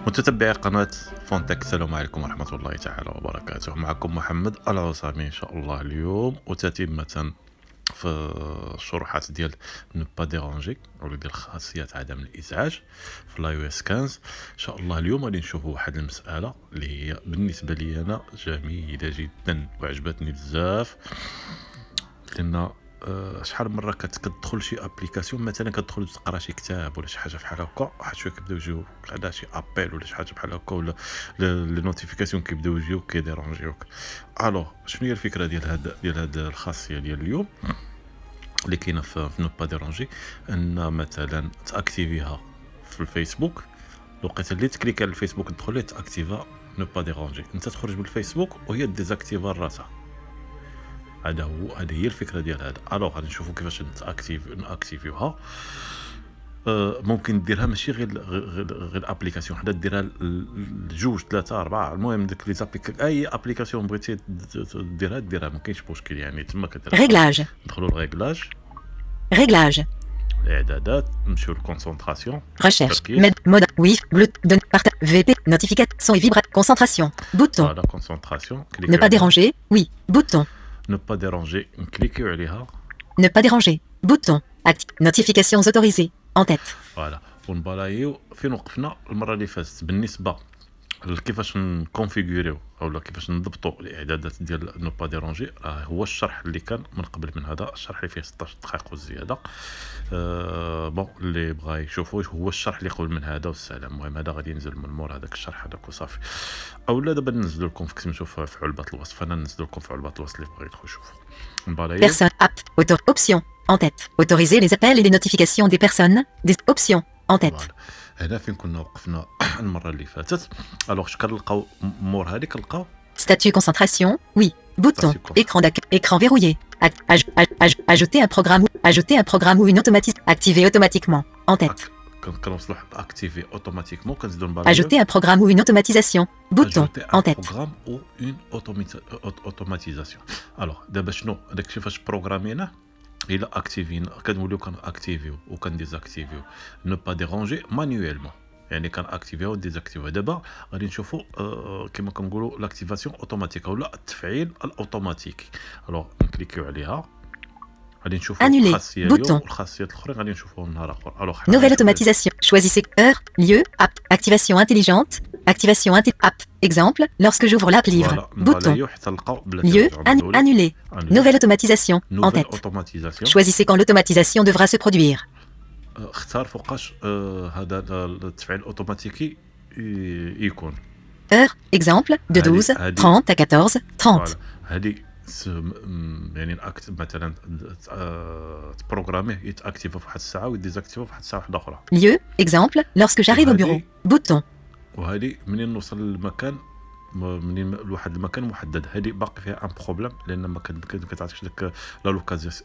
متتبعي قناة فونتك، السلام عليكم ورحمة الله تعالى وبركاته. معكم محمد العصامي إن شاء الله اليوم، وتتمة في الشروحات ديال نو با ديرونجي أو ديال خاصيات عدم الإزعاج في لاي اس 15. إن شاء الله اليوم غادي نشوفوا واحد المسألة اللي هي بالنسبة لي أنا جميلة جدا وعجبتني بزاف، لأن شحال من مره كتدخل شي ابليكاسيون، مثلا كتدخل تقرا شي كتاب ولا شي حاجه بحال هكا، واحد شويه كيبداو يجيو على شي ابيل ولا شي حاجه بحال هكا، ولا لي نوتيفيكاسيون كيبداو يجيو كيديرونجيوك. الوغ شنو هي الفكره ديال هاد الخاصيه ديال اليوم اللي كاينه في نو با ديرونجي؟ ان مثلا تاكتيفيها في الفيسبوك، الوقيته اللي تكليك على الفيسبوك تدخل ليه تاكتيفا نو با ديرونجي، انت تخرج من الفيسبوك وهي ديزاكتيفا راسها. هذه هي الفكره ديال هذا. الوغ غادي نشوفوا كيفاش ناكتيفيوها. ممكن ديرها ماشي غير ابليكاسيون حدا، ديرها لجوج ثلاثه اربعه، المهم ديك لي اي ابليكاسيون بغيتي ديرها ما كاينش مشكل، يعني تما كدير ريغلاج، ندخلوا للريغلاج، الاعدادات، نمشيو للكونسونطراسيون، recherche, mode, oui, bleu, donne, partage, VP, notification et vibre, concentration, bouton, فوالا كونسونطراسيون، ne pas déranger, oui, bouton, ne pas déranger، نكليكيو عليها، ne pas déranger, bouton, notifications autorisées, en tête, فوالا. ونبلايو فين وقفنا المره اللي فاتت بالنسبه كيفاش نكونفيغوريو اولا كيفاش نضبطوا الاعدادات ديال نو با ديرونجي. هو الشرح اللي كان من قبل من هذا، الشرح اللي فيه 16 دقائق وزياده. بون اللي بغى يشوفوا هو الشرح اللي قبل من هذا والسلام. المهم هذا غادي ينزل من مور هذاك الشرح هذاك وصافي، اولا دابا ننزلوا لكم في سميتو في علبه الوصف، انا ننزلوا لكم في علبه الوصف اللي بغيتو تشوفوا. نبلايو personne, app, option, en tête, autoriser les appels et les notifications des personnes, des options, en tête, هنا فين كنا وقفنا المره اللي فاتت. الوغ اش كنلقاو مور هذه؟ كنلقاو statut concentration, oui, bouton, écran verrouillé, ajouter un programme ou une automatisation, activer automatiquement, en tête, كنوصلوا حتى اكتيفي اوتوماتيكمون، كنزيدوا نباليو ajouter un programme ou une automatisation, bouton, en tête, programme ou une automatisation. الوغ دابا شنو داك الشيء فاش بروغراميناه؟ الى اكتيفين كنوليو اكتيفيو وكنديزاكتيفيو نو با ديرونجي مانيويلمون، يعني كان اكتيفيو وديزاكتيفيو. دابا غادي نشوفوا كما كنقولوا لاكتيفاسيون اوتوماتيك ولا التفعيل الاوتوماتيكي. الوغ نكليكيو عليها، غادي نشوفوا الخاصيه ديالو والخاصيات الاخرين غادي نشوفوهم نهار اخر. الوغ nouvelle automatisation, choisissez heure, lieu, app, activation intelligente, app, exemple, lorsque j'ouvre l'app livre, bouton, lieu, annulé, nouvelle automatisation, en tête, choisissez quand l'automatisation devra se produire, اختار فوقاش هذا التفعيل الاوتوماتيكي يكون. heure, exemple, de 12, 30 à 14, 30, هذه يعني مثلا تبروغراميه يتاكتيفا في واحد الساعه ويديزاكتيفا في واحد الساعه واحده اخرى. lieu, exemple, lorsque j'arrive au bureau, bouton, وهذه منين نوصل للمكان، منين لواحد المكان محدد، هذه باقي فيها ان بروبليم لان ما كتعطيكش داك لا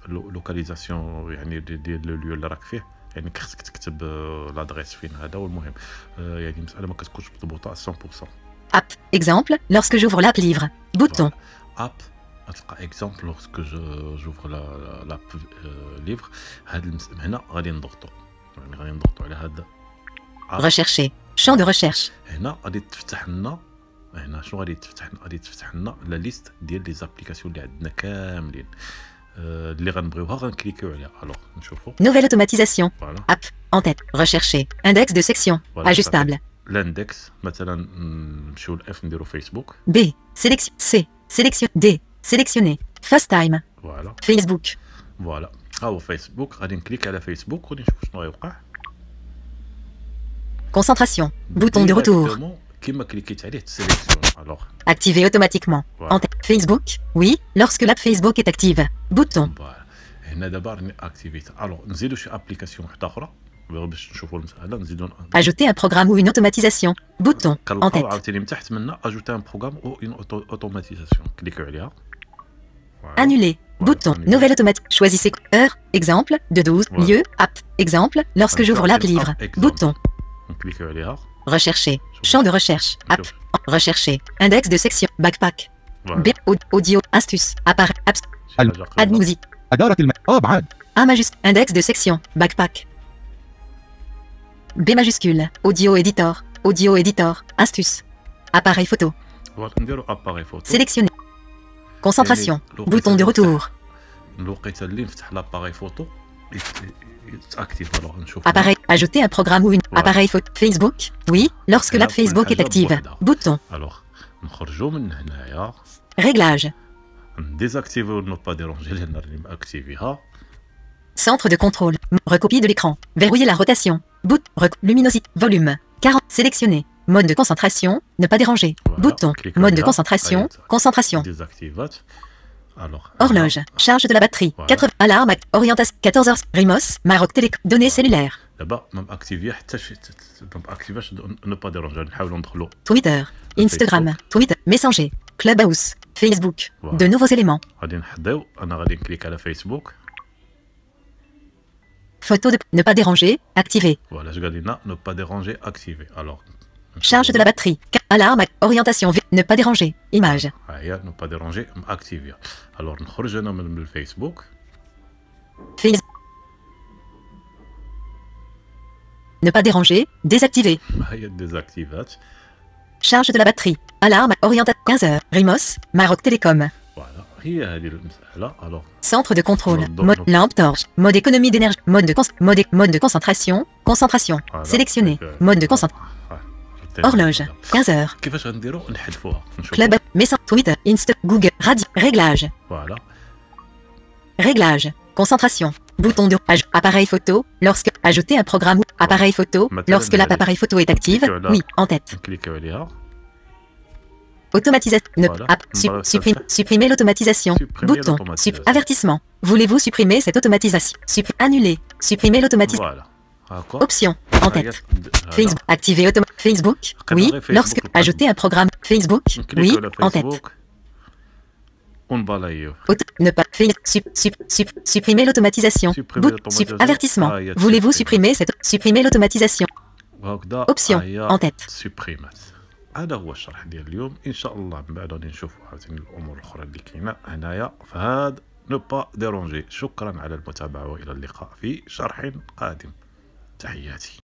لوكاليزاسيون يعني ديال لو اللي راك فيه، يعني خصك تكتب لادريس فين هذا. والمهم يعني المساله ما كتكونش مضبوطه 100%. app, exemple, lorsque j'ouvre l'app livre, bouton, اب تلقى اكزامبل لوغسك جوفر لاب ليفر. هذا هنا غادي نضغطوا، يعني غادي نضغطوا على هذا rechercher, champ de recherche, هنا غادي تفتح لنا، هنا شنو غادي تفتح لنا لا ليست ديال لي زابليكاسيون اللي عندنا كاملين اللي غنبغيوها غنكليكيو عليها. الوغ نشوفوا nouvelle automatisation, app, en tête, rechercher, index de section, ajustable, لاندكس مثلا نمشيو لاف نديرو فيسبوك، B, sélection, C, sélection, D, sélectionner, FaceTime, فوالا Facebook, فوالا ها هو فيسبوك. غادي نكليك على فيسبوك وغادي نشوف شنو غيوقع. concentration, bouton de retour, كيما كليكيت عليه تسيليكسيون. الوغ activer automatiquement, en tête, Facebook, oui, lorsque l'app Facebook est active, bouton, فوالا هنا دابا راني اكتيفيت. الوغ نزيدو شي ابليكاسيون واحده اخرى باش نشوفوا المساله. نزيدو ajouter un programme ou une automatisation, bouton, en كنلقاو tête, عاوتاني من تحت منا اجوتي ان بروغرام او اون اوتوماتيزاسيون، كليكيو عليها. annuler, bouton, nouvelle automatique, choisissez heure, exemple, de 12, lieu, app, exemple, lorsque j'ouvre l'app livre, bouton, نكليكيو عليها. rechercher, champ de recherche, app, rechercher, index de section, backpack, B, audio, astuce, appareil, apps, add musique, أدارة بعد A majuscule, index de section, backpack, B majuscule, audio editor, audio editor, astuce. Appareil photo. فوالا نديرو اباري فوتو. Sélectionner. Concentration. Bouton de retour. الوقيته اللي نفتح لاباري فوتو يتاكتيف. الوغ نشوف Appareil. Ajouter un programme ou une. Voilà. Appareil photo. Facebook. Oui, lorsque l'app Facebook est active. Bouton. الوغ نخرجوا من هنايا Réglage. نديزاكتيفيو نو با ديرونجي لان راني ماكتيفيها. Centre de contrôle. Recopie de l'écran. Verrouiller la rotation. Luminosité. Volume. 40. Sélectionner. Mode de concentration. Ne pas déranger. Voilà. Bouton. Clique Mode de là. concentration. Allez, Concentration. ديزاكتيفات. الوغ Horloge. Charge de la batterie. Voilà. 80. Alarme. Orientation. 14h. Rimos. Maroc Télé. Données cellulaires. دابا ما ماكتيفيا حتى شي ما ماكتيفاش نو با ديرونجي. نحاولوا ندخلوا Twitter. Instagram. Twitter. Messenger. Clubhouse. Facebook. Voilà. De nouveaux éléments. غادي نحضيو. انا غادي نكليك على فيسبوك. Photo de. Ne pas déranger. Activé. فوالا اش قالنا نو با ديرونجي اكتيفي. الوغ Charge de la batterie. Alarme. Orientation. Ne pas déranger. Image. ها هي نو با ديرونجي اكتيفيا. الوغ نخرج انا من الفيسبوك. Facebook. Ne pas déranger. Désactivé. ها هي ديزاكتيفات. Charge de la batterie. Alarme. Orientation. 15h. Rimos. Maroc Télécom. فوالا هي هذه المساله. الوغ Centre de contrôle. Non, Mode non. lampe torche. Mode économie d'énergie. Mode de concentration. Concentration. Sélectionner. Mode de concentration. Horloge. 15h. كيفاش غنديرو نحذفوها نشوف. Club. Message. Twitter. Insta. Google. Radio. Réglage. فوالا Réglage. Concentration. Bouton de. Appareil photo. Lorsque. Ajouter un programme ou. Appareil photo. Maintenant, Lorsque l'app appareil photo est active. Clique là. Oui. En tête. نكليكيو عليها. Automatisation. Voilà. Voilà, ça Supprimer l'automatisation. Supprimer Bouton. l'automatisation. Avertissement. Voulez-vous supprimer cette automatisation? Annuler. Supprimer l'automatisation. فوالا هاكا. Option. En tête. هذا. Facebook. Activer Facebook. Oui. Facebook. Lorsque. Ajouter un programme. Facebook. Oui. نكليكيو على En tête. فيسبوك ونبالايو. Ne pas. Supprimer l'automatisation. Supprimer l'automatisation. Avertissement. Ah, il y a Voulez-vous supprimer. supprimer l'automatisation? وهكذا Option. هي En tête. سوبريمات. هذا هو الشرح ديال اليوم. ان شاء الله من بعد غادي نشوفوا عاوتاني الامور الاخرى اللي كاينه هنايا في هاد نو با ديرونجي. شكرا على المتابعه والى اللقاء في شرح قادم. تحياتي.